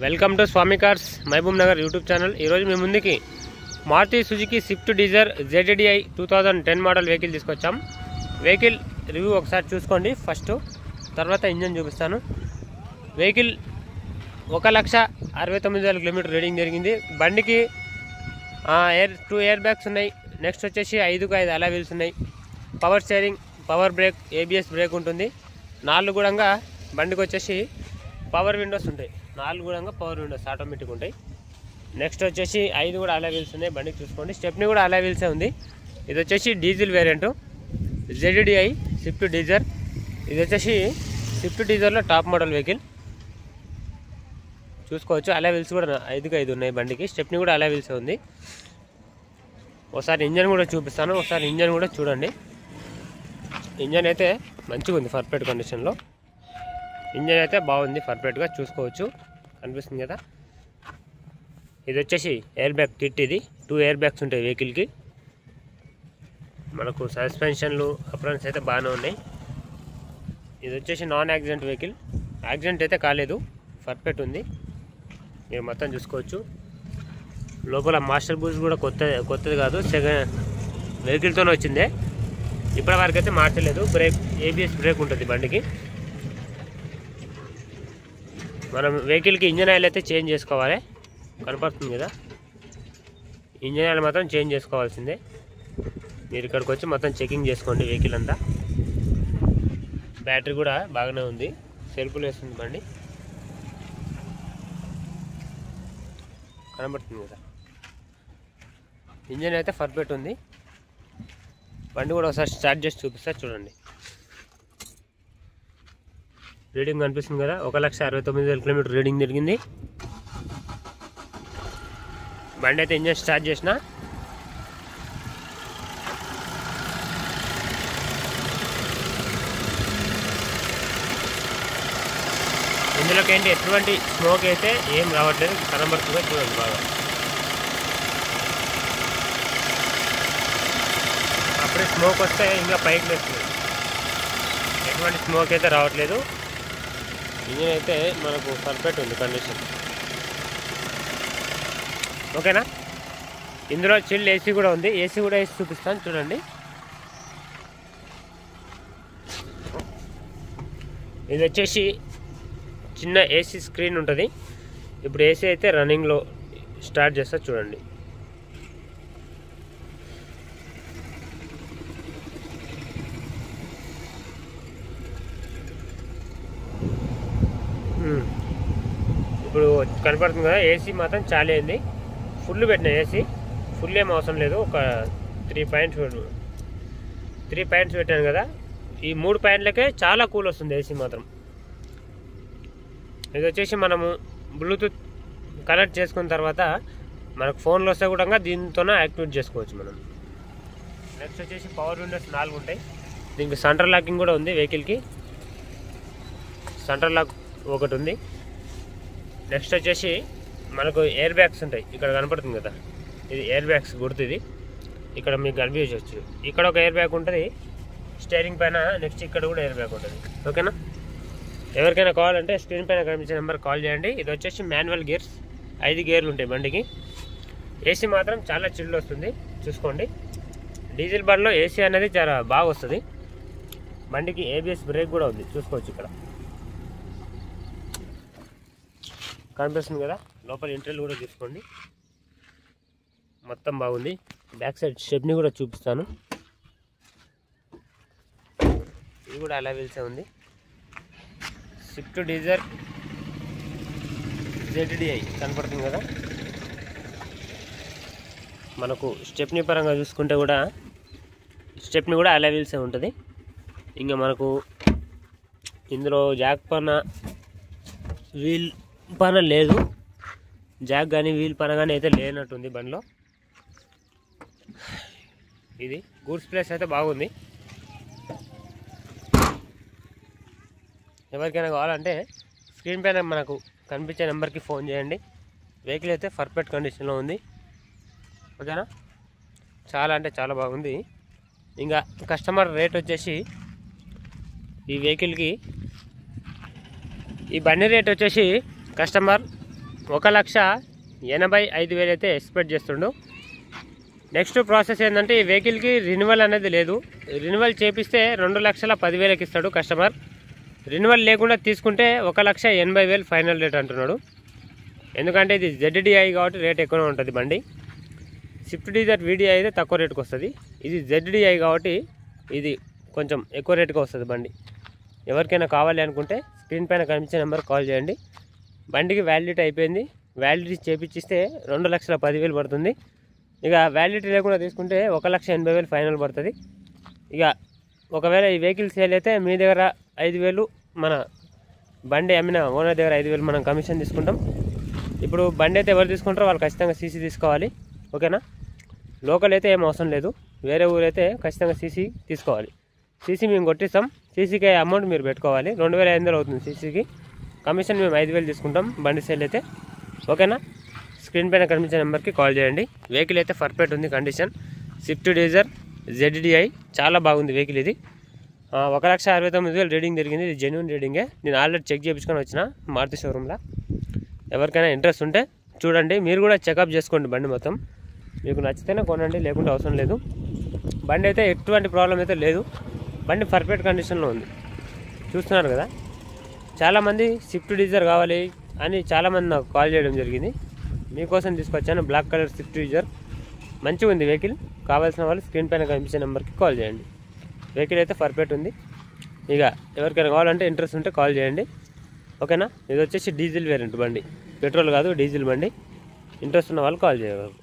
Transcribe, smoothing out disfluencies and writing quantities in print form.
Welcome to Swami cars Mahabubnagar YouTube channel. ఈరోజు మీ ముందుకి Maruti Suzuki Swift Dzire ZDI 2010 model vehicle తీసుకొచ్చాం। వెహికల్ రివ్యూ ఒకసారి చూసుకోండి ఫస్ట్, తర్వాత ఇంజన్ చూపిస్తాను। వెహికల్ 1,69,000 కిలోమీటర్ రీడింగ్ జరిగింది। బండికి 2 ఎయిర్ బ్యాగ్స్ ఉన్నాయి। నెక్స్ట్ వచ్చేసి 5 అలా వీల్స్ ఉన్నాయి। Power steering, power break, ABS break ఉంటుంది। 4 కూడా బండికి వచ్చేసి పవర్ విండోస్ ఉంటాయి। 4 కూడా పవర్ విండోస్ ఆటోమేటిక్ ఉంటాయి। నెక్స్ట్ వచ్చేసి 5 కూడా అలా వీల్స్ ఉన్నాయి బండికి, చూసుకోండి। స్టెప్ని కూడా అలా వీల్సే ఉంది। ఇది వచ్చేసి diesel variant ZDI Swift Dzire. ఇది వచ్చేసి స్విఫ్ట్ డిజైర్లో టాప్ మోడల్ వెహికల్ చూసుకోవచ్చు। అలా వీల్స్ కూడా 5 ఉన్నాయి బండికి। స్టెప్ని కూడా అలా వీల్సే ఉంది। ఒకసారి ఇంజన్ కూడా చూపిస్తాను, ఒకసారి ఇంజన్ కూడా చూడండి। ఇంజన్ అయితే మంచిగా ఉంది, పర్ఫెక్ట్ కండిషన్లో ఇంజన్ అయితే బాగుంది, పర్ఫెక్ట్గా చూసుకోవచ్చు, కనిపిస్తుంది కదా। ఇది వచ్చేసి ఎయిర్ బ్యాగ్ కిట్, ఇది 2 ఎయిర్ బ్యాగ్స్ ఉంటాయి వెహికల్కి। మనకు సస్పెన్షన్లు అప్రాన్స్ అయితే బాగానే ఉన్నాయి। ఇది వచ్చేసి నాన్ యాక్సిడెంట్ వెహికల్, యాక్సిడెంట్ అయితే కాలేదు, పర్ఫెక్ట్ ఉంది, మీరు మొత్తం చూసుకోవచ్చు। లోపల మాస్టర్ బూస్ట్ కూడా కొత్తది కాదు, సెకండ్ వెహికల్తోనే వచ్చిందే, ఇప్పటి వరకు అయితే మార్చలేదు। బ్రేక్ ABS బ్రేక్ ఉంటుంది బండికి। మనం వెహికల్కి ఇంజన్ ఆయిల్ అయితే చేంజ్ చేసుకోవాలి, కనపడుతుంది కదా। ఇంజన్ ఆయిల్ మాత్రం చేంజ్ చేసుకోవాల్సిందే। మీరు ఇక్కడికి వచ్చి మొత్తం చెకింగ్ చేసుకోండి వెహికల్ అంతా। బ్యాటరీ కూడా బాగానే ఉంది, సెల్ఫ్లు వేస్తుంది బండి, కనబడుతుంది కదా। ఇంజన్ అయితే పర్ఫెక్ట్ ఉంది। బండి కూడా ఒకసారి స్టార్ట్ చేసి చూపిస్తా, చూడండి। రీడింగ్ కనిపిస్తుంది కదా, 1,69,000 కిలోమీటర్ రీడింగ్ జరిగింది। బండి అయితే ఇంజన్ స్టార్ట్ చేసిన, ఇందులోకి ఏంటి ఎటువంటి స్మోక్ అయితే ఏం రావట్లేదు, కనబడుతుందో చూడండి బాగా। అప్పుడే స్మోక్ వస్తే ఇంకా పైకి లేస్తుంది, ఎటువంటి స్మోక్ అయితే రావట్లేదు। ఇంజిన్ అయితే మనకు పర్ఫెక్ట్ ఉంది కండిషన్, ఓకేనా। ఇందులో చిల్ AC కూడా ఉంది, AC కూడా వేసి చూపిస్తాను, చూడండి। ఇది వచ్చేసి చిన్న AC స్క్రీన్ ఉంటుంది। ఇప్పుడు AC అయితే రన్నింగ్లో స్టార్ట్ చేస్తా, చూడండి। ఇప్పుడు కనపడుతుంది కదా, AC మాత్రం చాలా అయింది, ఫుల్ పెట్టిన AC, ఫుల్ ఏం అవసరం లేదు, ఒక 3 పాయింట్స్ పెట్టాను కదా, ఈ 3 పాయింట్లకే చాలా కూల్ వస్తుంది AC మాత్రం। ఇది వచ్చేసి మనము బ్లూటూత్ కనెక్ట్ చేసుకున్న తర్వాత మనకు ఫోన్లో వస్తే కూడా దీంతోనే యాక్టివేట్ చేసుకోవచ్చు మనం। నెక్స్ట్ వచ్చేసి పవర్ విండోస్ 4 ఉంటాయి, దీనికి సెంటర్ లాకింగ్ కూడా ఉంది వెహికల్కి, సెంటర్ లాక్ ఒకటి ఉంది। నెక్స్ట్ వచ్చేసి మనకు ఎయిర్ బ్యాగ్స్ ఉంటాయి, ఇక్కడ కనపడుతుంది కదా, ఇది ఎయిర్ బ్యాగ్స్ గుర్తు, ఇది ఇక్కడ మీకు కనిపించవచ్చు, ఇక్కడ ఒక ఎయిర్ బ్యాగ్ ఉంటుంది స్టీరింగ్ పైన, నెక్స్ట్ ఇక్కడ కూడా ఎయిర్ బ్యాగ్ ఉంటుంది, ఓకేనా। ఎవరికైనా కావాలంటే స్క్రీన్ పైన కనిపించే నెంబర్ కాల్ చేయండి। ఇది వచ్చేసి మాన్యువల్ గేర్స్, 5 గేర్లు ఉంటాయి బండికి। AC మాత్రం చాలా చిల్లు వస్తుంది, చూసుకోండి। డీజిల్ బండ్లో AC అనేది చాలా బాగా వస్తుంది। బండికి ABS బ్రేక్ కూడా ఉంది, చూసుకోవచ్చు, ఇక్కడ కనిపిస్తుంది కదా। లోపల ఇంటర్వ్యూ కూడా తీసుకోండి, మొత్తం బాగుంది। బ్యాక్ సైడ్ స్టెప్ని కూడా చూపిస్తాను, ఇది కూడా అలా వీల్సే ఉంది। స్విఫ్ట్ డిజైర్ ZDI కనపడుతుంది కదా। మనకు స్టెప్ని పరంగా చూసుకుంటే కూడా స్టెప్ని కూడా అలా వీల్సే ఉంటుంది। ఇంకా మనకు ఇందులో జాక్ పైన వీల్ పైన లేదు, జాక్ కానీ వీల్ పైన కానీ అయితే లేనట్టుంది బండిలో। ఇది గూడ్స్ ప్లేస్ అయితే బాగుంది, ఎవరికైనా కావాలంటే స్క్రీన్ పైన మనకు కనిపించే నెంబర్కి ఫోన్ చేయండి। వెహికల్ అయితే పర్ఫెక్ట్ కండిషన్లో ఉంది, ఓకేనా। చాలా అంటే చాలా బాగుంది। ఇంకా కస్టమర్ రేట్ వచ్చేసి ఈ వెహికల్కి ఈ బండి రేట్ వచ్చేసి కస్టమర్ 1,85,000 అయితే ఎక్స్పెక్ట్ చేస్తుండు. నెక్స్ట్ ప్రాసెస్ ఏంటంటే ఈ వెహికల్కి రెన్యువల్ అనేది లేదు. రెన్యువల్ చేపిస్తే 2,10,000కి ఇస్తాడు కస్టమర్. రెన్యువల్ లేకుండా తీసుకుంటే 1,80,000 ఫైనల్ రేట్ అంటున్నాడు. ఎందుకంటే ఇది ZDI కాబట్టి రేట్ ఎక్కువనే ఉంటుంది బండి. స్విఫ్ట్ డిజైర్ VDI అయితే తక్కువ రేటుకి వస్తుంది. ఇది ZDI కాబట్టి ఇది కొంచెం ఎక్కువ రేటుకి వస్తుంది బండి. ఎవరికైనా కావాలి అనుకుంటే స్క్రీన్ పైన కనిపించే నెంబర్ కాల్ చేయండి. బండికి వ్యాలిడిటీ అయిపోయింది. వ్యాలిడిటీ చేపించిస్తే 2,10,000 పడుతుంది. ఇక వ్యాలిడిటీ లేకుండా తీసుకుంటే 1,80,000 ఫైనల్ పడుతుంది. ఇక ఒకవేళ ఈ వెహికల్ సేల్ అయితే మీ దగ్గర 5,000, మన బండి అమ్మిన ఓనర్ దగ్గర 5,000 మనం కమిషన్ తీసుకుంటాం. ఇప్పుడు బండి అయితే ఎవరు తీసుకుంటారో వాళ్ళు ఖచ్చితంగా CC తీసుకోవాలి. ఓకేనా? లోకల్ అయితే ఏం అవసరం లేదు. వేరే ఊరైతే ఖచ్చితంగా CC తీసుకోవాలి. CC మేము కొట్టిస్తాం. CCకి అమౌంట్ మీరు పెట్టుకోవాలి. 2,500 అవుతుంది CCకి. కమిషన్ మేము 5,000 తీసుకుంటాం బండి సేల్ అయితే. ఓకేనా? స్క్రీన్ పైన కనిపించే నెంబర్కి కాల్ చేయండి. వెహికల్ అయితే పర్ఫెక్ట్ ఉంది కండిషన్. స్విఫ్ట్ డిజైర్ ZDI చాలా బాగుంది వెహికల్. ఇది 1,69,000 రీడింగ్ జరిగింది. ఇది జెన్యూన్ రీడింగే. నేను ఆల్రెడీ చెక్ చేయించుకొని వచ్చిన మారుతి షోరూమ్లో. ఎవరికైనా ఇంట్రెస్ట్ ఉంటే చూడండి. మీరు కూడా చెకప్ చేసుకోండి బండి మొత్తం. మీకు నచ్చితేనే కొనండి, లేకుంటే అవసరం లేదు. బండి అయితే ఎటువంటి ప్రాబ్లం అయితే లేదు. బండి పర్ఫెక్ట్ కండిషన్లో ఉంది. చూస్తున్నారు కదా. చాలామంది స్విఫ్ట్ డిజైర్ కావాలి అని చాలామంది నాకు కాల్ చేయడం జరిగింది. మీకోసం తీసుకొచ్చాను బ్లాక్ కలర్ స్విఫ్ట్ డిజైర్. మంచిగా ఉంది వెహికల్. కావాల్సిన వాళ్ళు స్క్రీన్ పైన కనిపించే నెంబర్కి కాల్ చేయండి. వెహికల్ అయితే పర్ఫెక్ట్ ఉంది. ఇక ఎవరికైనా కావాలంటే ఇంట్రెస్ట్ ఉంటే కాల్ చేయండి. ఓకేనా? ఇది వచ్చేసి డీజిల్ వేరియంట్ బండి, పెట్రోల్ కాదు డీజిల్ బండి. ఇంట్రెస్ట్ ఉన్న వాళ్ళు కాల్ చేయగలరు.